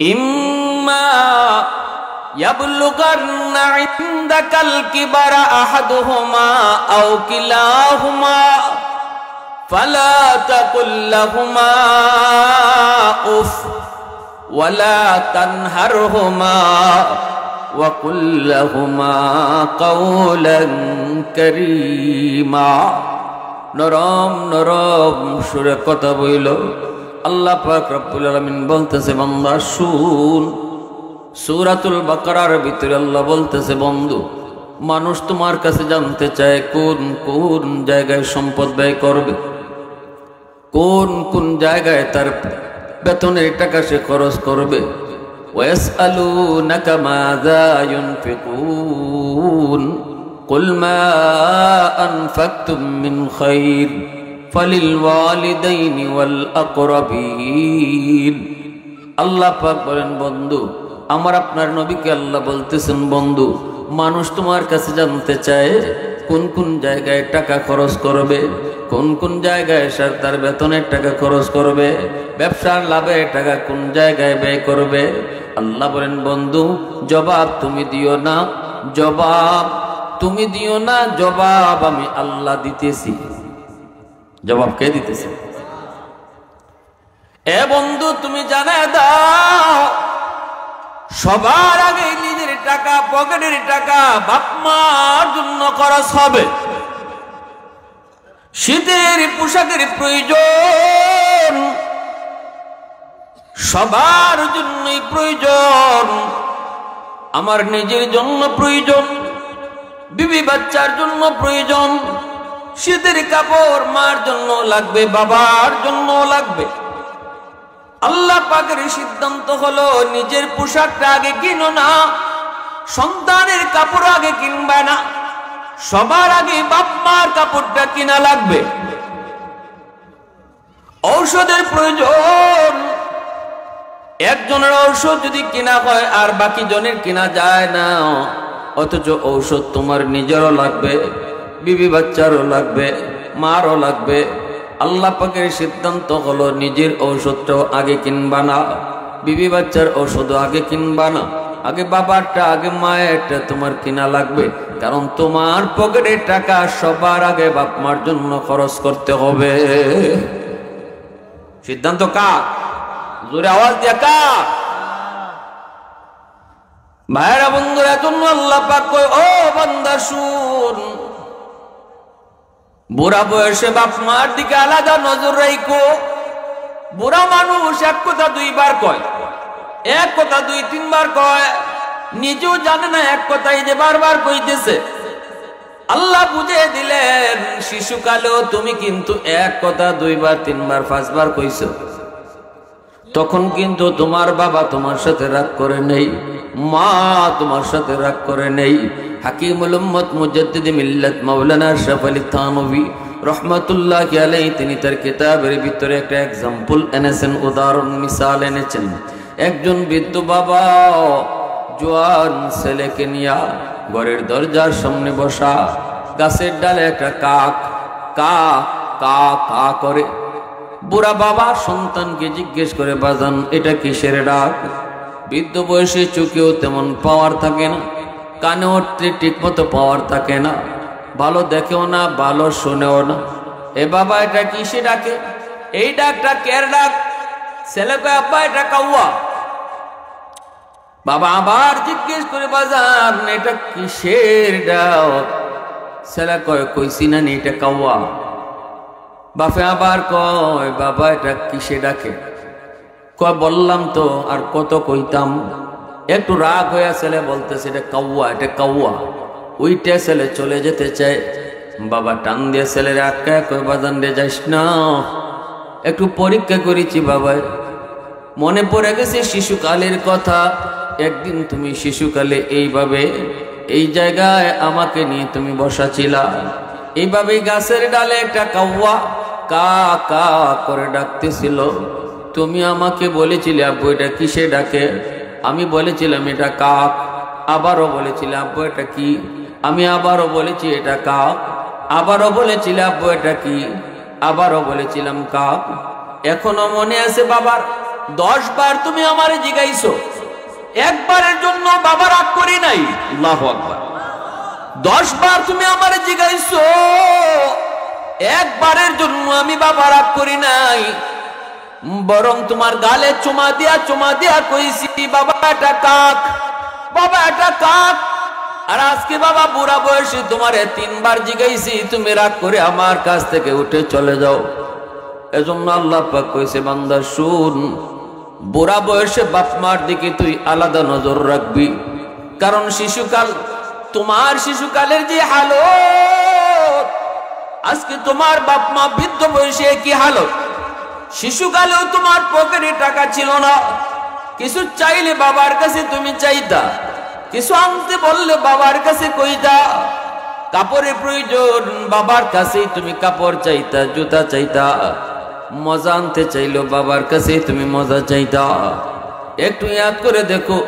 ইম্মা ইয়াবলুগান্না ইনদাকাল কিবারা আহাদুহুমা আও কিলাহুমা ফালা তাকুল লাহুমা উফ ওয়ালা তানহারহুমা ওয়া কুল লাহুমা কাওলান কারীমা। নরম নরম সুরে কথা বইল। আল্লাহ পাক রব্বুল আলামিন বলতেছে, বান্দা শুন। সূরাতুল বাকারার ভিতরে আল্লাহ বলতেছে, বন্ধু মানুষ তোমার কাছে জানতে চায় কোন কোন জায়গায় সম্পদ ব্যয় করবে, কোন কোন জায়গায় তার বেতনের টাকা সে খরচ করবে। ওয়াসআলুনাকা মাযা ইউনফিকুন কুল মা আনফাকতুম মিন খায়র ফালিল ওয়ালিদাইনি ওয়াল আকরাবিন। আল্লাহ পাক বলেন, বন্ধু আমার আপনার নবীকে আল্লাহ বলতেছেন, বন্ধু মানুষ তোমার কাছে জানতে চায় কোন কোন জায়গায় টাকা খরচ করবে, কোন কোন জায়গায় তার বেতনের টাকা খরচ করবে, ব্যবসার লাভে টাকা কোন জায়গায় ব্যয় করবে। আল্লাহ বলেন, বন্ধু জবাব তুমি দিও না, জবাব তুমি দিও না, জবাব আমি আল্লাহ দিতেছি। জবাব কে দিতেছে? এ বন্ধু তুমি জানায় দাও, সবার আগে নিজের টাকা, পকেটের টাকা বাপ মার জন্য খরচ হবে। শীতের পোশাকের প্রয়োজন সবার জন্যই প্রয়োজন। আমার নিজের জন্য প্রয়োজন, বিবি বাচ্চার জন্য প্রয়োজন। শীতের কাপড় মার জন্য লাগবে, বাবার জন্য লাগবে। আল্লাহ পাকের সিদ্ধান্ত হলো নিজের পোশাকটা আগে কিনো না, সন্তানের কাপড় আগে কিনবে না, সবার আগে বাপ মার কাপড়টা কিনা লাগবে। ঔষধের প্রয়োজন, একজনের ঔষধ যদি কিনা হয় আর বাকি জনের কিনা যায় না, অথচ ঔষধ তোমার নিজেরও লাগবে, বিবি বাচ্চারও লাগবে, মারও লাগবে। আল্লাহ পাকের সিদ্ধান্ত হলো নিজের ঔষধটাও আগে কিনবা না, বিবি বাচ্চার ঔষধও আগে কিনবা না, আগে বাবারটা, আগে মায়েরটা তোমার কিনা লাগবে। কারণ তোমার পকেটের টাকা সবার আগে বাপ মার জন্য খরচ করতে হবে। সিদ্ধান্ত কার? জোরে আওয়াজ দিয়া কার? ভাইরা বন্ধুরা, জন্য আল্লাহ পাক কয়, ও বান্দা শুন, বুড়া বয়সে বাপ মার দিকে আলাদা নজর রাখো। বুড়া মানুষ এক কথা দুইবার কয়, এক কথা দুই তিনবার কয়, নিজেও জানে না এক কথাই যে বারবার কইতেছে। আল্লাহ বুঝে দিলেন, শিশুকালেও তুমি কিন্তু এক কথা দুইবার তিনবার পাঁচবার কইছো, তখন কিন্তু তোমার বাবা তোমার সাথে রাগ করে নেই, মা তোমার সাথে রাগ করে নেই। হাকিমুল উম্মত মুজাদ্দিদ মিল্লাত মাওলানা আশরাফ আলী থানভী রহমাতুল্লাহি আলাইহি তিনি তার কিতাবের ভিতরে একটা এক্সাম্পল এনেছেন, উদাহরণ মিসাল এনেছেন। একজন বৃদ্ধ বাবা জোয়ান ছেলেকে নিয়া ঘরের দরজার সামনে বসা, গাছের ডালে একটা কাক কা কা কা করে। বুড়া বাবা সন্তানকে জিজ্ঞেস করে, বাজান এটা কিসের ডাক? বৃদ্ধ বয়সে চোখেও তেমন পাওয়ার থাকে না, কানেও ঠিক মতো পাওয়ার থাকে না, ভালো দেখেও না, ভালো শোনেও না। এ বাবা এটা কিসে ডাকে? এই ডাকটা কের ডাক? ছেলে কয়, আব্বা এটা কাউয়া। বাবা আবার জিজ্ঞেস করে, বাজান এটা কিসের ডাক? ছেলে কয়, কইছি না এটা কাউয়া। বাপে আবার কয়, বাবা এটা কিসে ডাকে? কয় বললাম তো, আর কত কইতাম। একটু রাগ হয়ে ছেলে বলতেছে, এটা কাউয়া, এটা কাউয়া। ওইটা ছেলে চলে যেতে চায়, বাবা টান দিয়ে ছেলের আটকায় কয়, বাজান রে যাইস না, একটু পরীক্ষা করেছি বাবা, মনে পড়ে গেছে শিশুকালের কথা। একদিন তুমি শিশুকালে এইভাবে এই জায়গায় আমাকে নিয়ে তুমি বসা ছিলা, এইভাবে গাছের ডালে একটা কাউয়া কা কা করে ডাকতেছিল। তুমি আমাকে বলেছিলে, আব্বু এটা কিসে ডাকে? আমি বলেছিলাম এটা কাক। আবারও বলেছিলে, আব্বু এটা কি? আমি আবারও বলেছি এটা কাক। আবারও বলেছিলে, আব্বু এটা কি? আবারও বলেছিলাম কাক। এখনো মনে আছে বাবার? 10 বার তুমি আমারে জিগাইছো, একবারের জন্য বাবা রাগ করি নাই। আল্লাহু আকবার। 10 বার তুমি আমারে জিগাইছো, একবারের জন্য আমি বাবা রাগ করি নাই, বরং তোমার গালে চুমা দিয়া কইছি বাবা এটা কাক, বাবা এটা কাক। আর আজকে বাবা বুড়া বয়সে তোমারে 3 বার জিগাইছি, তুমি রাগ করে আমার কাছ থেকে উঠে চলে যাও। এজন্য আল্লাহ পাক কইছে বান্দা শুন, বুড়া বয়সে বাপ মার দিকে তুই আলাদা নজর রাখবি, কারণ শিশুকাল, তোমার শিশুকালের যে হালত, আজকে তোমার বাপ মা বৃদ্ধ বয়সে কি হালত। শিশুকালেও তোমার পকেটে টাকা ছিল না, কিছু চাইলে বাবার কাছে তুমি চাইতা, কিছু আনতে বললে বাবার কাছে কইতা, কাপড়ের প্রয়োজন বাবার কাছেই তুমি কাপড় চাইতা, জুতা চাইতা, মজা আনতে চাইলো বাবার কাছে তুমি মজা চাইতা। একটু ইয়াদ করে দেখো,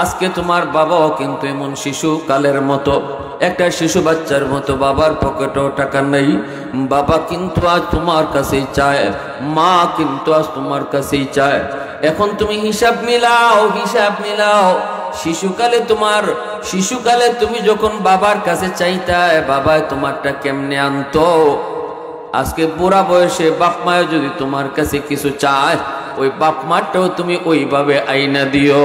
আজকে তোমার বাবাও কিন্তু এমন শিশু কালের মতো, একটা শিশু বাচ্চার মতো, বাবার পকেটেও টাকা নেই, বাবা কিন্তু আজ তোমার কাছেই চায়, মা কিন্তু আজ তোমার কাছেই চায়। এখন তুমি হিসাব মিলাও, শিশুকালে তুমি যখন বাবার কাছে চাইতায়, বাবা তোমারটা কেমনে আনতো। আজকে বুড়া বয়সে বাপ মায় যদি তোমার কাছে কিছু চায়, ওই বাপ মাটাও তুমি ওইভাবে আইনা দিও।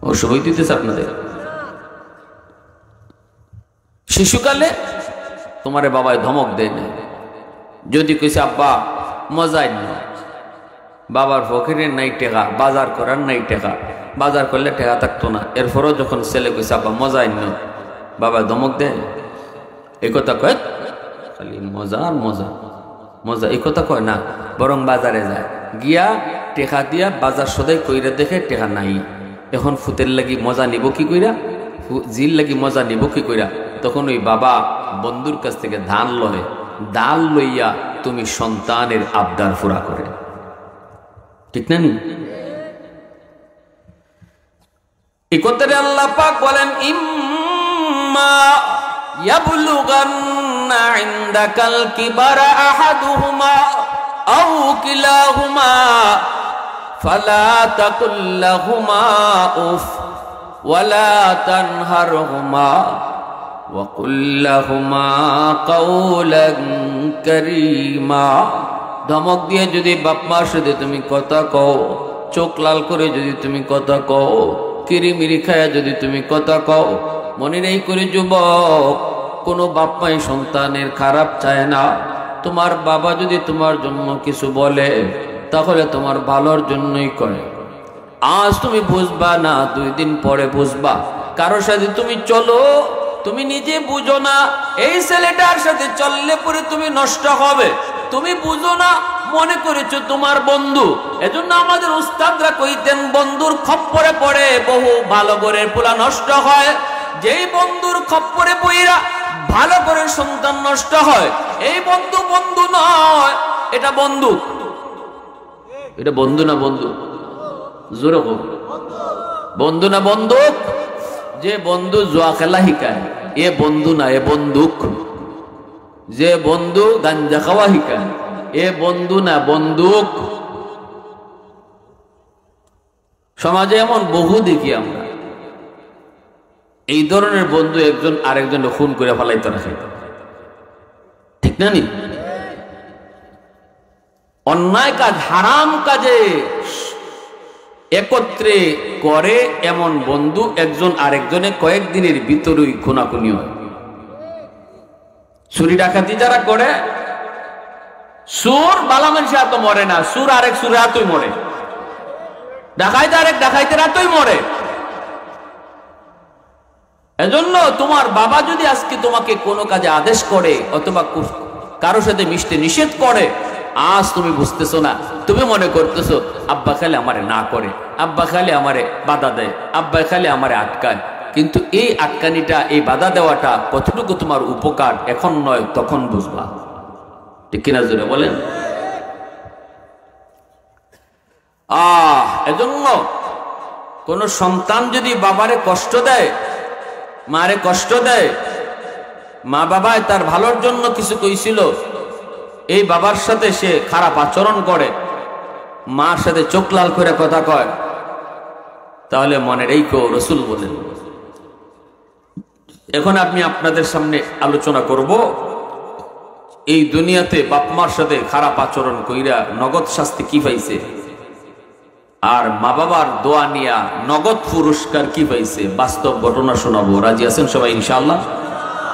অসুবিধা দিতেছে আপনাদের? শিশুকালে তোমারে বাবায় ধমক দেয় না, যদি কইছে আব্বা মজাই না, বাবার পকেটের নাই টেকা, বাজার করার নাই টেকা, বাজার করলে টেকা থাকতো না, এরপরও যখন ছেলে কইছে আব্বা মজাই না, বাবা ধমক দেয়? এই কথা কয় খালি মজা আর মজা মজা, এই কথা কয় না, বরং বাজারে যায়, গিয়া টেকা দিয়া বাজার সদাই কইরা দেখে টেকা নাই। এখন ফুতের লাগি মজা নিব কি কইরা, জিল লাগি মজা নিব কি কইরা, তখন ওই বাবা বন্ধুর কাছ থেকে ধান লয়, ডাল লইয়া তুমি সন্তানের আবদার পুরা করে, ঠিক না নি? এই কথাটা আল্লাহ পাক বলেন, ইম্মা ইয়াবলুগান্না ইনদাকাল কিবারা আহাদুহুমা আও কিলাহুমা ফালা তাকুল লাহুমা উফ ওয়ালা তানহারহুমা ওয়া কুল লাহুমা কাওলান কারীমা। ধমক দিয়ে যদি বাপ মার সাথে তুমি কথা কও, চোখ লাল করে যদি তুমি কথা কও, কিরিমিরি খায়া যদি তুমি কথা কও, মনে নেই করে যুবক, কোনো বাপ মাই সন্তানের খারাপ চায় না। তোমার বাবা যদি তোমার জন্য কিছু বলে, তাহলে তোমার ভালোর জন্যই করে। আজ তুমি বুঝবা না, 2 দিন পরে বুঝবা। কারোর সাথে তুমি চলো, তুমি নিজে বুঝো না এই ছেলেটার সাথে চললে পরে তুমি নষ্ট হবে, তুমি বুঝো না, মনে করেছো তোমার বন্ধু। এজন্য আমাদের উস্তাদরা কইতেন, বন্ধুর খপ্পরে পড়ে বহু ভালো করে পোলা নষ্ট হয়। যেই বন্ধুর খপ্পরে পইরা ভালো করে সন্তান নষ্ট হয়, এই বন্ধু বন্ধু নয়, এটা বন্দুক। এটা বন্ধু না বন্ধু? জোরে বল, বন্ধু না বন্দুক? যে বন্ধু জুয়া খেলা শিখায়, এ বন্ধু না, এ বন্দুক। যে বন্ধু গাঞ্জা খাওয়া শিখায়, এ বন্ধু না, বন্দুক। সমাজে এমন বহু দেখি আমরা, এই ধরনের বন্ধু একজন আরেকজন খুন করে ফেলাইতে রাখে, ঠিক না নি? অন্যায় কাজ, হারাম কাজে একত্রে করে এমন বন্ধু একজন আরেকজনে কয়েকদিনের ভিতরেই খুনাখুনি হয়। চুরি ডাকাতি যারা করে, সুর বালা মানুষ এত মরে না, সুর আরেক সুরে এতই মরে, ডাকাইতে আরেক ডাকাইতের এতই মরে। এজন্য তোমার বাবা যদি আজকে তোমাকে কোনো কাজে আদেশ করে অথবা কারোর সাথে মিশতে নিষেধ করে, আজ তুমি বুঝতেছো না, তুমি মনে করতেছো আব্বা খালি আমারে না করে, আব্বা খালি আমারে বাধা দেয়, আব্বা খালি আমারে আটকায়। কিন্তু এই আটকানিটা, এই বাধা দেওয়াটা কতটুকু তোমার উপকার, এখন নয় তখন বুঝবা, ঠিক কিনা জোরে বলেন? এজন্য কোন সন্তান যদি বাবারে কষ্ট দেয়, মারে কষ্ট দেয়, মা বাবায় তার ভালোর জন্য কিছু কইছিল, এই বাবার সাথে সে খারাপ আচরণ করে, মার সাথে চোখ লাল করে কথা কয়, তাহলে মনে রেখো রসুল বলেন। এখন আমি আপনাদের সামনে আলোচনা করব এই দুনিয়াতে বাপ মার সাথে খারাপ আচরণ কইরা নগদ শাস্তি কি পাইছে, আর মা বাবার দোয়া নিয়া নগদ পুরস্কার কি পাইছে, বাস্তব ঘটনা শোনাবো। রাজি আছেন সবাই ইনশাআল্লাহ?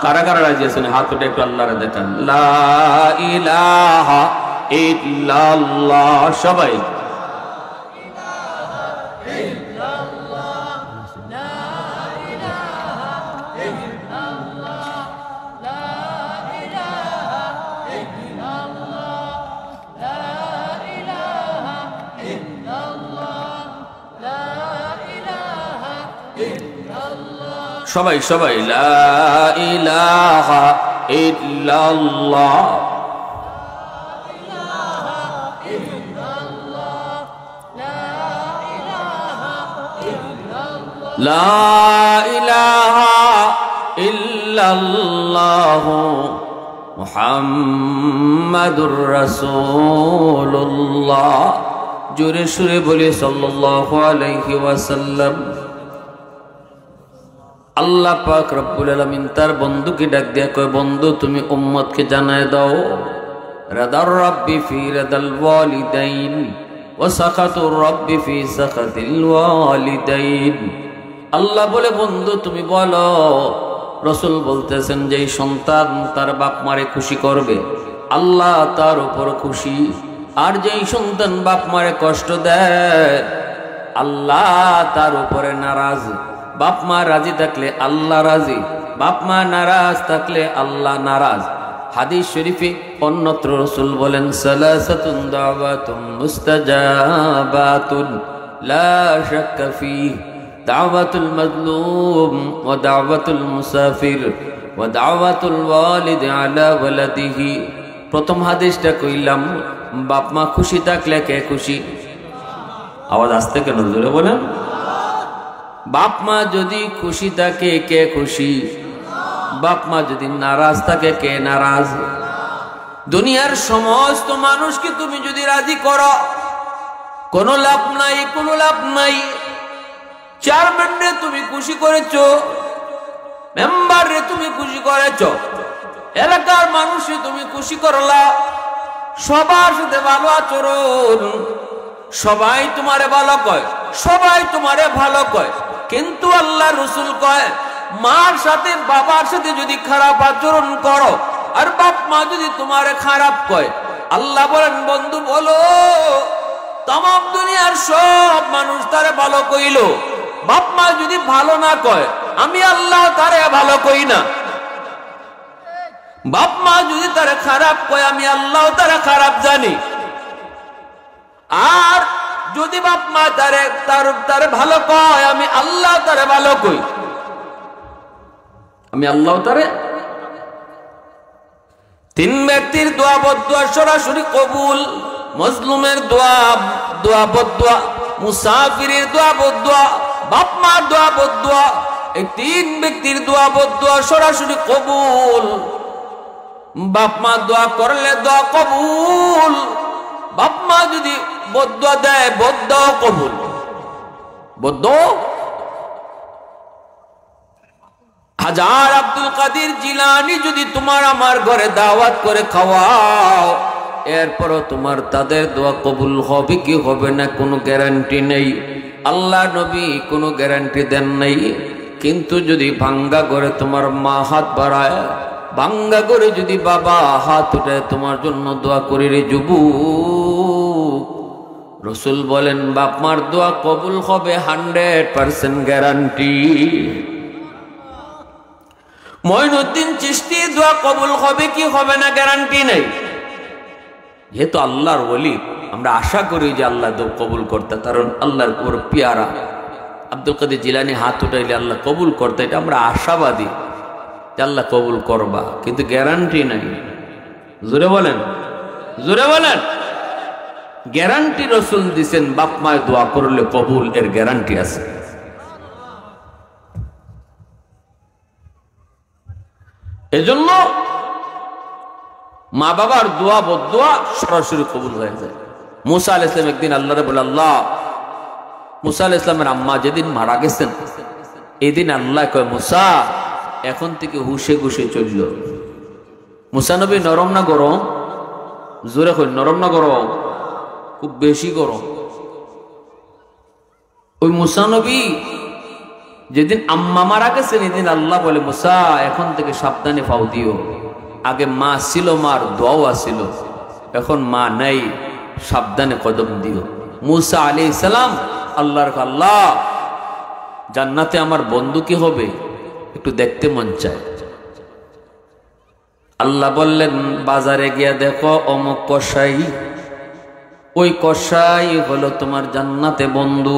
কারা কারা রাজি আছেন হাত উঠে একটু আল্লাহরে দেখান। লা ইলাহা ইল্লাল্লাহ, সবাই। সবাই সবাই লা ইলাহা ইল্লাল্লাহ। লা ইলাহা ইল্লাল্লাহ মুহাম্মাদুর রাসূলুল্লাহ। জোরে সুরে বলি সাল্লাল্লাহু আলাইহি ওয়াসাল্লাম। আল্লাহ পাক রব্বুল আলামিন তার বন্ধুকে ডাক দিয়া কয়, বন্ধু তুমি উম্মতকে জানায় দাও রাদার রাব্বি ফি রাদাল ওয়ালিদাইন ওয়া সাখাতুর রাব্বি ফি সাখাতিল ওয়ালিদাইন। আল্লাহ বলে বন্ধু তুমি বলো, রাসূল বলতেছেন যেই সন্তান তার বাপ মারে খুশি করবে আল্লাহ তার উপর খুশি, আর যেই সন্তান বাপ মারে কষ্ট দেয় আল্লাহ তার উপরে নারাজ। বাপ মা রাজি থাকলে আল্লাহ রাজি, বাপ মা নারাজ থাকলে আল্লাহ নারাজ। হাদিস শরীফে অন্যত্র রাসূল বলেন, সালাসাতুন দাওয়াতুম মুস্তাজাবাতুন লা শাক্কা ফীহি দাওয়াতুল মাজলুম ওয়া দাওয়াতুল মুসাফির ওয়া দাওয়াতুল ওয়ালিদ আলা ওয়ালাদিহি। প্রথম হাদিসটা কইলাম, বাপ মা খুশি থাকলে কে খুশি? আওয়াজ আসতে কেন, জোরে বলেন। বাপ মা যদি খুশি থাকে কে খুশি? বাপ মা যদি নারাজ থাকে কে নারাজ? দুনিয়ার সমস্ত মানুষকে তুমি যদি রাজি করো কোনো লাভ নাই, কোনো লাভ নাই। চেয়ারম্যানরে তুমি খুশি করেছো, মেম্বাররে তুমি খুশি করেছো, এলাকার মানুষকে তুমি খুশি করলা, সবার সাথে ভালো আচরণ, সবাই তোমারে ভালো কয়, সবাই তোমারে ভালো কয়। কিন্তু আল্লাহ রসুল কয়, মার সাথে বাবার সাথে যদি খারাপ আচরণ করো আর বাপ মা যদি তোমারে খারাপ কয়, আল্লাহ বলেন বন্ধু বলো তামাম দুনিয়ার সব মানুষ তারে ভালো কইল, বাপ মা যদি ভালো না কয় আমি আল্লাহ তারে ভালো কই না। বাপ মা যদি তারে খারাপ কয় আমি আল্লাহ তারে খারাপ জানি। আর যদি বাপ মা তারে ভালো কয় আমি আল্লাহ তারে ভালো কই, আমি আল্লাহ তারে। তিন ব্যক্তির দোয়া বদদোয়া সরাসরি কবুল, মজলুমের দোয়া বদদোয়া, মুসাফিরের দোয়া বদদোয়া, বাপ মার দোয়া বদদোয়া, এই তিন ব্যক্তির দোয়া বদদোয়া সরাসরি কবুল। বাপ মা দোয়া করলে দোয়া কবুল, বাপ মা যদি বদদোয়া দেয় বদদোয়া কবুল। বদদোয়া হাজার আব্দুল কাদের জিলানী যদি তোমার আমার ঘরে দাওয়াত করে খাওয়াও, এরপরও তোমার তাদের দোয়া কবুল হবে কি হবে না কোনো গ্যারান্টি নেই। আল্লাহ নবী কোনো গ্যারান্টি দেন নাই। কিন্তু যদি ভাঙ্গা ঘরে তোমার মা হাত বাড়ায়, ভাঙ্গা ঘরে যদি বাবা হাত উঠায় তোমার জন্য দোয়া করে রে যুবক, রসুল বলেন বাপ মার দোয়া কবুল হবে 100% গ্যারান্টি। মঈনুদ্দিন চিশতি দোয়া কবুল হবে কি হবে না গ্যারান্টি নেই। যেহেতু আল্লাহর ওলি, আমরা আশা করি যে আল্লাহ দোয়া কবুল করতে, কারণ আল্লাহর উপর পিয়ারা আব্দুল কাদের জিলানী হাত উঠাইলে আল্লাহ কবুল করতে, এটা আমরা আশাবাদী যে আল্লাহ কবুল করবা, কিন্তু গ্যারান্টি নাই। জোরে বলেন, জোরে বলেন। গ্যারান্টি রসুল দিছেন বাপ মায়ের দোয়া করলে কবুল, এর গ্যারান্টি আছে। এজন্য মা বাবার দোয়া বদদোয়া সরাসরি কবুল হয়ে যায়। মুসা আলাইহিস সালাম একদিন আল্লাহরে বলে, আল্লাহ, মুসা আলাইহিস সালামের আম্মা যেদিন মারা গেছেন এদিন আল্লাহ কয়, মুসা এখন থেকে হুশে গুশে চলল। মুসা নবী নরম না গরম? জোরে কই, নরম না গরম? খুব বেশি গরম। ওই মুসা নবী যেদিন আম্মা মারা গেছেন এদিন আল্লাহ বলে, মুসা এখন থেকে সাবধানে ফাও দিও। আগে মা ছিল, মার দোয়াও আসিল, এখন মা নাই, সাবধানে কদম দিও। মুসা আলাইহিস সালাম আল্লাহর, আল্লাহ জান্নাতে আমার বন্ধু কি হবে একটু দেখতে মন চায়। আল্লাহ বললেন, বাজারে গিয়া দেখো অমুক কসাই, ওই কসাই হলো তোমার জান্নাতে বন্ধু,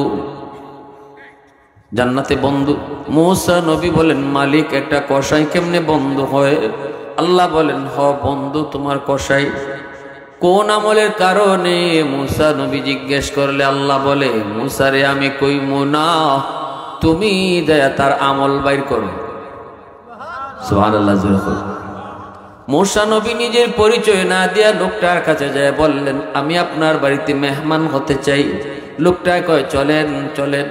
জান্নাতে বন্ধু। মুসা নবী বলেন, মালিক একটা কসাই কেমনে বন্ধু হয়? আল্লাহ বলেন, হ বন্ধু তোমার কসাই। কোন আমলের কারণে? মুসা নবী জিজ্ঞেস করলে আল্লাহ বলে, মুসারে আমি কইমু না, তুমি দয়া তার আমল বাইর করো। সুবহানাল্লাহ। মুসা নবী নিজের পরিচয় না দিয়া লোকটার কাছে যায় বললেন, আমি আপনার বাড়িতে মেহমান হতে চাই। লোকটা কয়, চলেন চলেন।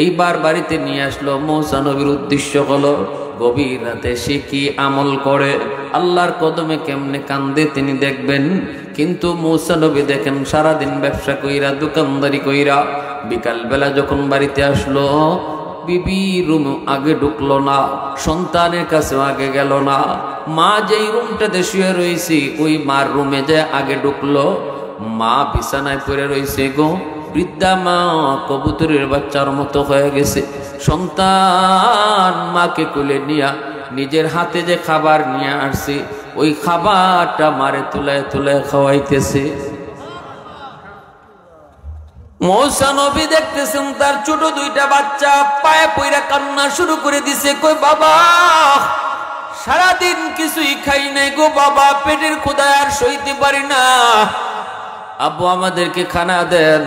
এইবার বাড়িতে নিয়ে আসলো। মুসা নবীর উদ্দেশ্য হলো গভীর রাতে সে কি আমল করে, আল্লাহর কদমে কেমনে কান্দে তিনি দেখবেন। কিন্তু মুসা নবী দেখেন সারাদিন ব্যবসা কইরা, দোকানদারি কইরা, বিকাল বেলা যখন বাড়িতে আসলো, বিবি রুম আগে ঢুকলো না, সন্তানের কাছেও আগে গেল না। মা যেই রুমটাতে শুয়ে রয়েছে ওই মার রুমে যায় আগে ঢুকলো। মা বিছানায় পড়ে রয়েছে গো, বৃদ্ধা মা কবুতরের বাচ্চার মতো হয়ে গেছে। সন্তান মাকে কোলে নিয়া নিজের হাতে যে খাবার নিয়ে আসছে ওই খাবারটা মারে তুলায় তুলায় খাওয়াইতেছে। মুসা নবী দেখতেছেন তার ছোট দুইটা বাচ্চা পায়ে পইরা কান্না শুরু করে দিছে। কই, বাবা সারাদিন কিছুই খাই নাই গো বাবা, পেটের ক্ষুধা আর সইতে পারি না, আব্বু আমাদেরকে খানা দেন।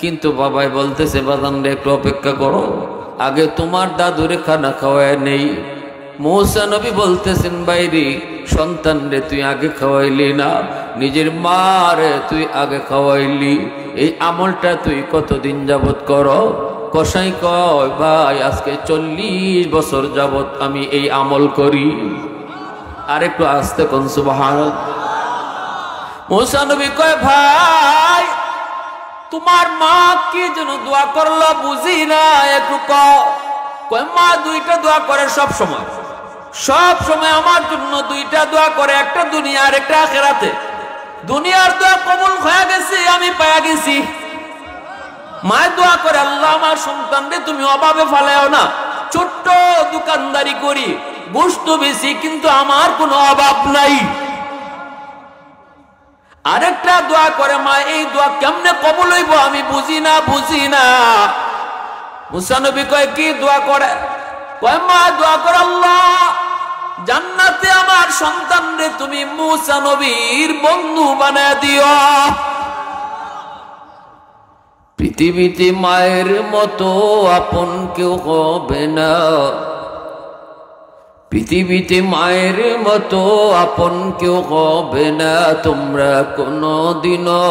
কিন্তু বাবাই বলতেছে, বাজান রে একটু অপেক্ষা করো, আগে তোমার দাদুরে খানা খাওয়ায় নেই। মুসা নবী বলতেছেন, বাইরে সন্তান রে তুই আগে খাওয়াইলি না, নিজের মা রে তুই আগে খাওয়াইলি, এই আমলটা তুই কতদিন যাবত করো? কসাই কয়, ভাই আজকে 40 বছর যাবত আমি এই আমল করি। আর একটু আস্তে কোন সুবহানাল্লাহ। মুসা নবী কয়, ভাই তোমার মা কি যেন দোয়া করলো বুঝি না, একটু কয়। মা দুইটা দোয়া করে সব সময়, সব সময় আমার জন্য দুইটা দোয়া করে, একটা দুনিয়া আর একটা আখিরাতে। দুনিয়ার দোয়া কবুল হয়ে গেছে, আমি পায়া গেছি। মায়ের দোয়া করে, আল্লাহ আমার সন্তানরে তুমি অভাবে ফেলাও না, ছোট্ট দোকানদারি করি, গোশত বেশি, কিন্তু আমার কোনো অভাব নাই। আরেকটা দোয়া করে, মা এই দোয়া কেমনে কবুল হইব আমি বুঝি না, বুঝি না। মুসা নবী কয়, কি দোয়া করে? কয়, মা দোয়া করে, আল্লাহ জান্নাতে আমার সন্তানরে তুমি মুসা নবীর বন্ধু বানায় দিও। পৃথিবীতে মায়ের মতো আপন কেউ হবে না, পৃথিবীতে মায়ের মতো আপন কেউ হবে না। তোমরা কোনদিনও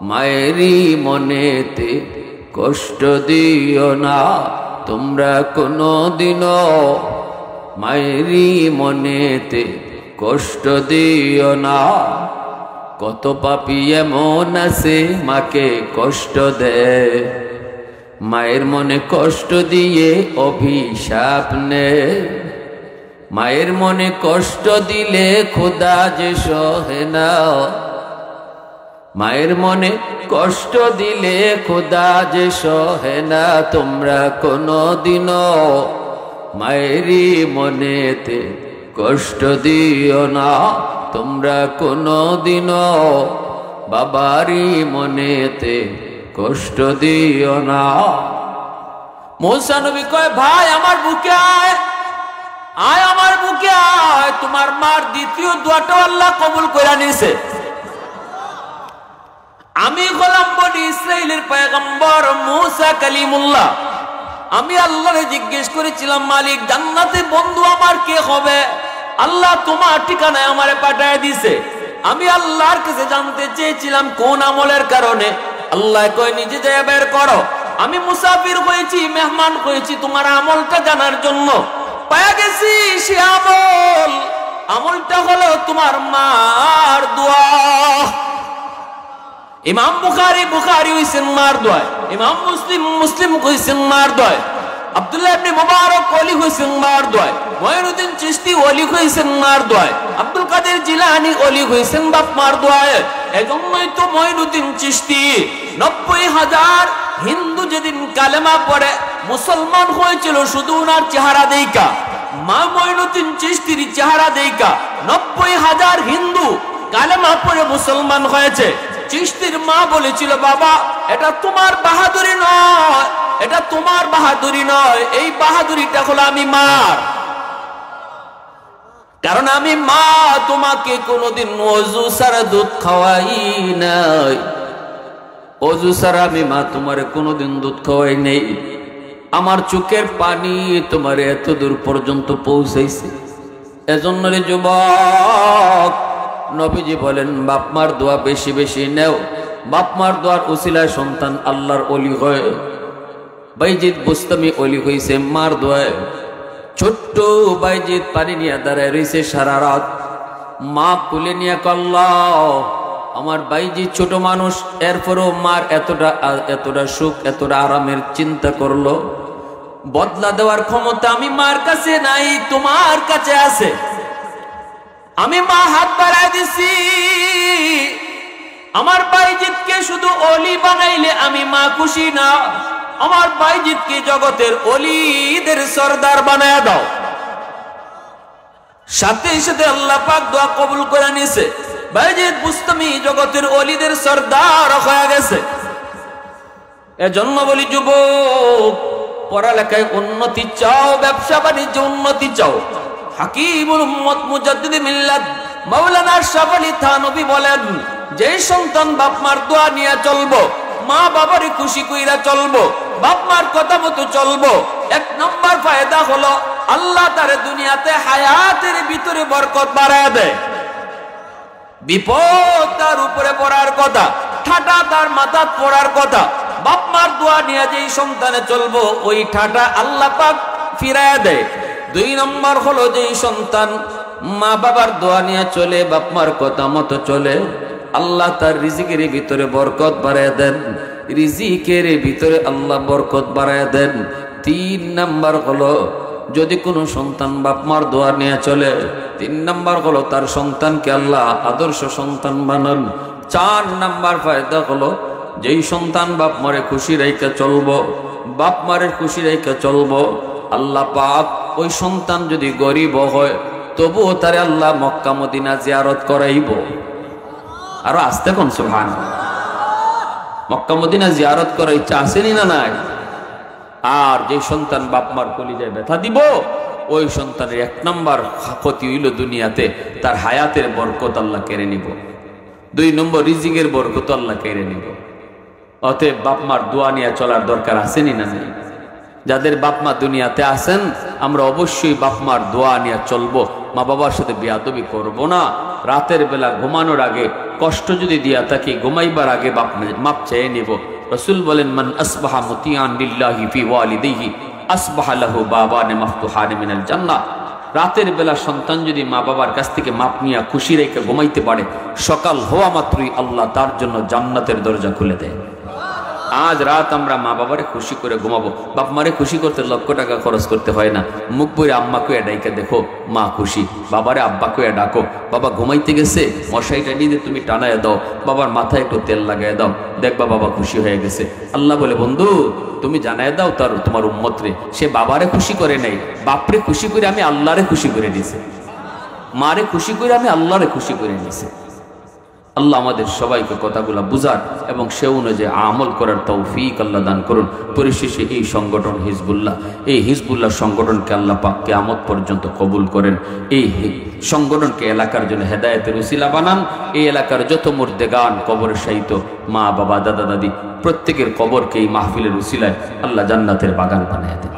মায়েরই মনেতে কষ্ট দিও না, তোমরা কোনদিনও মায়েরই মনেতে কষ্ট দিও না। কত পাপী এমন আছে মাকে কষ্ট দেয়, মায়ের মনে কষ্ট দিয়ে অভিশাপ নেয়। মায়ের মনে কষ্ট দিলে খোদা যে সহে না, মায়ের মনে কষ্ট দিলে খোদা যে সহে না। তোমরা কোনদিনও মায়েরই মনেতে কষ্ট দিও না, তোমরা কোনদিনও বাবারই মনেতে কষ্ট দিও না। মুসা নবী কয়, ভাই আমার বুকে আয়, আয় আমার বুকে আয়। তোমার মার দ্বিতীয় দোয়াটা আল্লাহ কবুল করে নিছে। আমি হলাম বনি ইসরাইলের পয়গম্বর মুসা কালিমুল্লাহ। আমি আল্লাহরে জিজ্ঞেস করেছিলাম, মালিক জান্নাতে বন্ধু আমার কে হবে? আল্লাহ তোমার ঠিকানায় আমারে পাঠায় দিছে। আমি আল্লাহর কাছে জানতে চেয়েছিলাম কোন আমলের কারণে। আল্লাহ কয় নিজে যায় বের করো। আমি মুসাফির হয়েছি, মেহমান হয়েছি তোমার আমলটা জানার জন্য। পায়া গেছি সে আমলটা হলো তোমার মার দোয়া। ইমাম বুখারী হইছেন মার দোয়া, ইমাম মুসলিম হইছেন মার দোয়া, আব্দুল্লাহ ইবনে মুবারক ওলি হইছেন মার দোয়া, মঈনুদ্দিন চিশতি ওলি হইছেন মার দোয়া, আব্দুল কাদের জিলানী ওলি হইছেন বাপ মার দোয়ায়। এজন্যই তো মঈনুদ্দিন চিশতি ৯০,০০০ হিন্দু যেদিন কালেমা পড়ে মুসলমান হয়েছিল শুধু ওনার চেহারা দেইকা, মা মঈনুদ্দিন চিশতির চেহারা দেইকা ৯০,০০০ হিন্দু কালেমা পড়ে মুসলমান হয়েছে। চিশতির মা বলেছিল, বাবা এটা তোমার বাহাদুরি নয়, এটা তোমার বাহাদুরি নয়, এই বাহাদুরিটা হলো আমি মার। কারণ আমি মা তোমাকে কোনোদিন ওযু ছাড়া দুধ খাওয়াই নাই, ওযু ছাড়া আমি মা তোমারে কোনোদিন দুধ খাওয়াই নেই। আমার চোখের পানি তোমার এত দূর পর্যন্ত পৌঁছাইছে। এজন্য রে যুবক, নবীজি বলেন বাপ মার দোয়া বেশি বেশি নেও। বাপ মার দোয়ার উসিলায় সন্তান আল্লাহর ওলি হয়। বাইজিদ বুস্তামি ওলি হইছে মার দোয়ায়। ছোট্ট বাইজিদ পানি নিয়ে দাঁড়ায় রয়েছে সারা রাত, মা কুলে নিয়ে আল্লাহ আমার বাইজিদ ছোট মানুষ, এরপরও মার এতটা সুখ এতটা আরামের চিন্তা করলো। বদলা দেওয়ার ক্ষমতা আমি মার কাছে নাই, তোমার কাছে আছে। আমি মা হাত বাড়ায় দিছি, আমার বাইজিদকে শুধু ওলি বানাইলে আমি মা খুশি না, আমার বাইজিদকে জগতের ওলিদের সরদার বানায় দাও। সাথে সাথে আল্লাহ পাক দোয়া কবুল করে নিছে। বাইজিদ বুস্তামি জগতের ওলিদের সরদার হয়ে গেছে। এজন্য বলি যুবক, পড়ালেখায় উন্নতি চাও, ব্যবসা বাণিজ্য উন্নতি চাও, হাকিমুল উম্মত মুজাদ্দিদ মিল্লাত মাওলানা আশরাফ আলী থানভী বলেন, যে সন্তান বাপ মার দোয়া নিয়ে চলবো, মা বাবারে খুশি কইরা চলবো, বাপ মার কথা মতো চলবো, ১ নম্বর ফায়দা হলো আল্লাহ তারে দুনিয়াতে হায়াতের ভিতরে বরকত বাড়ায় দেয়। বিপদ তার উপরে পড়ার কথা, ঠাটা তার মাথা পড়ার কথা, বাপ মার দোয়া নিয়ে যেই সন্তানে চলবো ওই ঠাটা আল্লাহ পাক ফিরায় দেয়। ২ নম্বর হলো যেই সন্তান মা বাবার দোয়া নিয়ে চলে, বাপ মার কথা মতো চলে, আল্লাহ তার রিজিকের ভিতরে বরকত বাড়ায় দেন, রিজিকের ভিতরে আল্লাহ বরকত বাড়ায় দেন। ৩ নম্বর হলো যদি কোনো সন্তান বাপ মার দোয়া নিয়ে চলে, ৩ নম্বর হলো তার সন্তানকে আল্লাহ আদর্শ সন্তান বানান। ৪ নম্বর ফায়দা হলো যেই সন্তান বাপ মারে খুশি রাইখা চলবো, বাপ মারে খুশি রাইখা চলবো, আল্লাহ পাক ওই সন্তান যদি গরিব হয় তবুও তারে আল্লাহ মক্কা মদিনা জিয়ারত করাইব। আরো আসতে কোন সুবহানাল্লাহ। মক্কা মদিনা জিয়ারত করার ইচ্ছা আসেনি না নাই? আর যে সন্তান বাপ মার কলিজায় ব্যথা দিব, ওই সন্তানের ১ নম্বর ক্ষতি হইল দুনিয়াতে তার হায়াতের বরকত আল্লাহ কেড়ে নিব। ২ নম্বর রিজিকের বরকত আল্লাহ কেড়ে নিব। অতএব বাপ মার দোয়া নিয়ে চলার দরকার আসেনি না নাই? যাদের বাপ মা দুনিয়াতে আছেন আমরা অবশ্যই বাপ মার দোয়া নিয়ে চলবো, মা বাবার সাথে বেয়াদবি করব না। রাতের বেলা ঘুমানোর আগে কষ্ট যদি দিয়া থাকি, ঘুমাইবার আগে মাপ চেয়ে নিব। রাসূল বলেন, মান আসবাহা মুতিআন লিল্লাহি ফি ওয়ালিদিহি আসবাহা লাহু বাবানে মাফতুহান মিনাল জান্নাহ। রাতের বেলা সন্তান যদি মা বাবার কাছ থেকে মাপ নিয়ে খুশি রেখে ঘুমাইতে পারে, সকাল হওয়া মাত্রই আল্লাহ তার জন্য জান্নাতের দরজা খুলে দেয়। আজ রাত আমরা মা বাবারে খুশি করে ঘুমাবো। বাপ মারে খুশি করতে লক্ষ টাকা খরচ করতে হয় না। মুখ বইরে আম্মাকে ডাইকে দেখো, মা খুশি। বাবারে আব্বাকে ডাকো, বাবা ঘুমাইতে গেছে, মশাইটা নিয়ে তুমি টানায় দাও, বাবার মাথায় একটু তেল লাগাই দাও, দেখবা বাবা খুশি হয়ে গেছে। আল্লাহ বলে, বন্ধু তুমি জানায় দাও তার তোমার উম্মত রে, সে বাবারে খুশি করে নাই, বাপরে খুশি করে আমি আল্লাহরে খুশি করে দিয়েছি, মারে খুশি করে আমি আল্লাহরে খুশি করে নিয়েছি। আল্লাহ আমাদের সবাইকে কথাগুলো বুঝার এবং সে অনুযায়ী আমল করার তৌফিক আল্লাহ দান করুন। পরিশেষে এই সংগঠন হিজবুল্লাহ, এই হিজবুল্লাহ সংগঠনকে আল্লাহ পাক কিয়ামত পর্যন্ত কবুল করেন। এই সংগঠনকে এলাকার জন্য হেদায়েতের উসিলা বানান। এই এলাকার যত মুর্দেগান কবরে শায়িত মা বাবা দাদা দাদি প্রত্যেকের কবরকে এই মাহফিলের উসিলায় আল্লাহ জান্নাতের বাগান বানায় দেন।